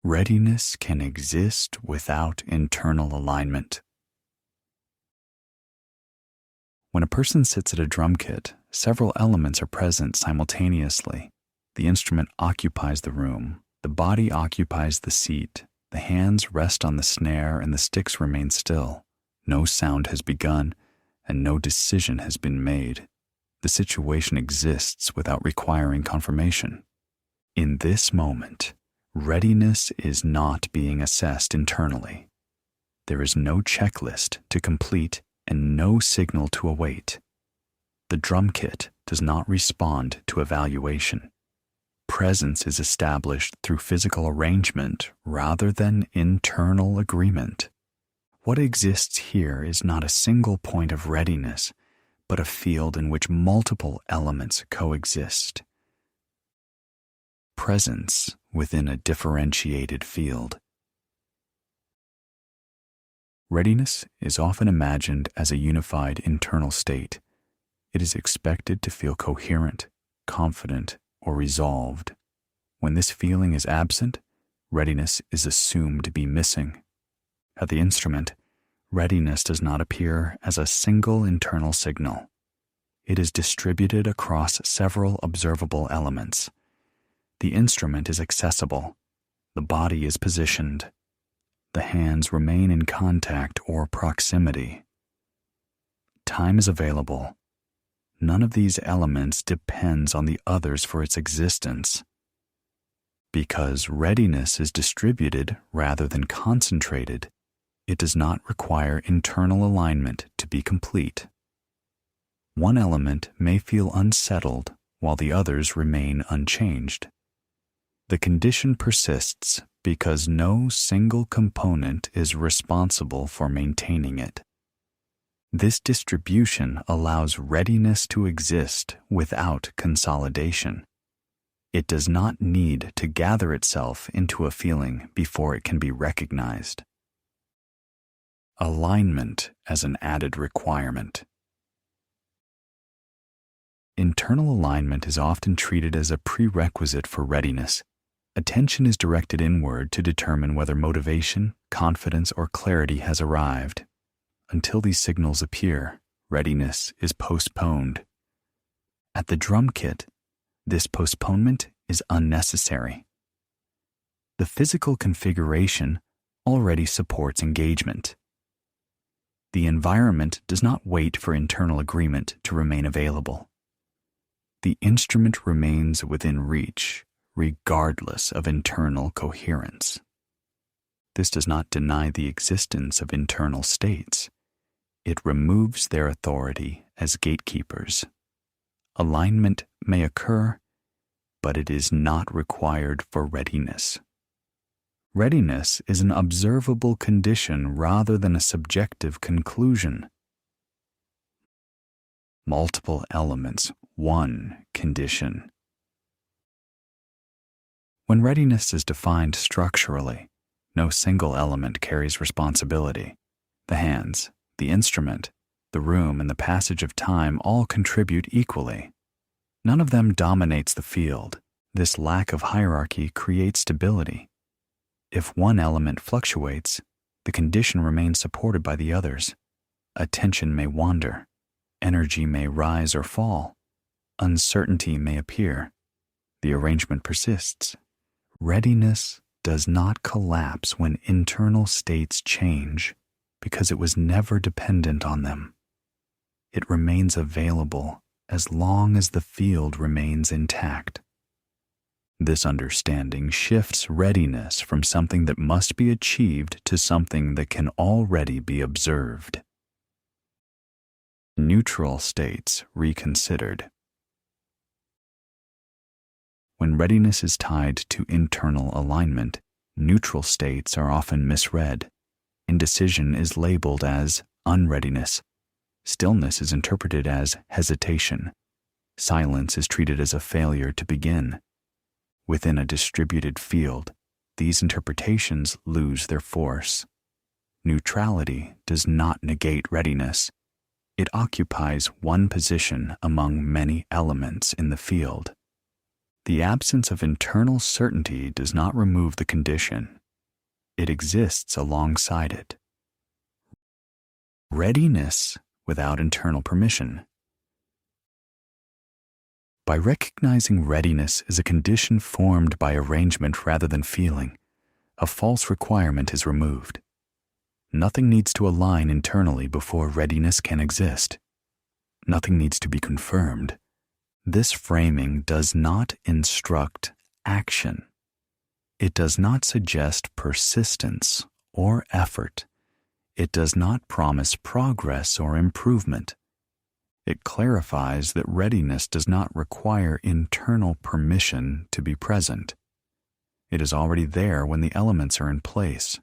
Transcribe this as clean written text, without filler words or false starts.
Readiness can exist without internal alignment. When a person sits at a drum kit, several elements are present simultaneously. The instrument occupies the room, the body occupies the seat, the hands rest on the snare, and the sticks remain still. No sound has begun, and no decision has been made. The situation exists without requiring confirmation. In this moment, readiness is not being assessed internally. There is no checklist to complete and no signal to await. The drum kit does not respond to evaluation. Presence is established through physical arrangement rather than internal agreement. What exists here is not a single point of readiness, but a field in which multiple elements coexist. Presence within a differentiated field. Readiness is often imagined as a unified internal state. It is expected to feel coherent, confident, or resolved. When this feeling is absent, readiness is assumed to be missing. At the instrument, readiness does not appear as a single internal signal. It is distributed across several observable elements. The instrument is accessible. The body is positioned. The hands remain in contact or proximity. Time is available. None of these elements depends on the others for its existence. Because readiness is distributed rather than concentrated, it does not require internal alignment to be complete. One element may feel unsettled while the others remain unchanged. The condition persists because no single component is responsible for maintaining it. This distribution allows readiness to exist without consolidation. It does not need to gather itself into a feeling before it can be recognized. Alignment as an added requirement. Internal alignment is often treated as a prerequisite for readiness. Attention is directed inward to determine whether motivation, confidence, or clarity has arrived. Until these signals appear, readiness is postponed. At the drum kit, this postponement is unnecessary. The physical configuration already supports engagement. The environment does not wait for internal agreement to remain available. The instrument remains within reach, regardless of internal coherence. This does not deny the existence of internal states. It removes their authority as gatekeepers. Alignment may occur, but it is not required for readiness. Readiness is an observable condition rather than a subjective conclusion. Multiple elements, one condition. When readiness is defined structurally, no single element carries responsibility. The hands, the instrument, the room, and the passage of time all contribute equally. None of them dominates the field. This lack of hierarchy creates stability. If one element fluctuates, the condition remains supported by the others. Attention may wander. Energy may rise or fall. Uncertainty may appear. The arrangement persists. Readiness does not collapse when internal states change because it was never dependent on them. It remains available as long as the field remains intact. This understanding shifts readiness from something that must be achieved to something that can already be observed. Neutral states reconsidered. When readiness is tied to internal alignment, neutral states are often misread. Indecision is labeled as unreadiness. Stillness is interpreted as hesitation. Silence is treated as a failure to begin. Within a distributed field, these interpretations lose their force. Neutrality does not negate readiness. It occupies one position among many elements in the field. The absence of internal certainty does not remove the condition. It exists alongside it. Readiness without internal permission. By recognizing readiness as a condition formed by arrangement rather than feeling, a false requirement is removed. Nothing needs to align internally before readiness can exist. Nothing needs to be confirmed. This framing does not instruct action. It does not suggest persistence or effort. It does not promise progress or improvement. It clarifies that readiness does not require internal permission to be present. It is already there when the elements are in place.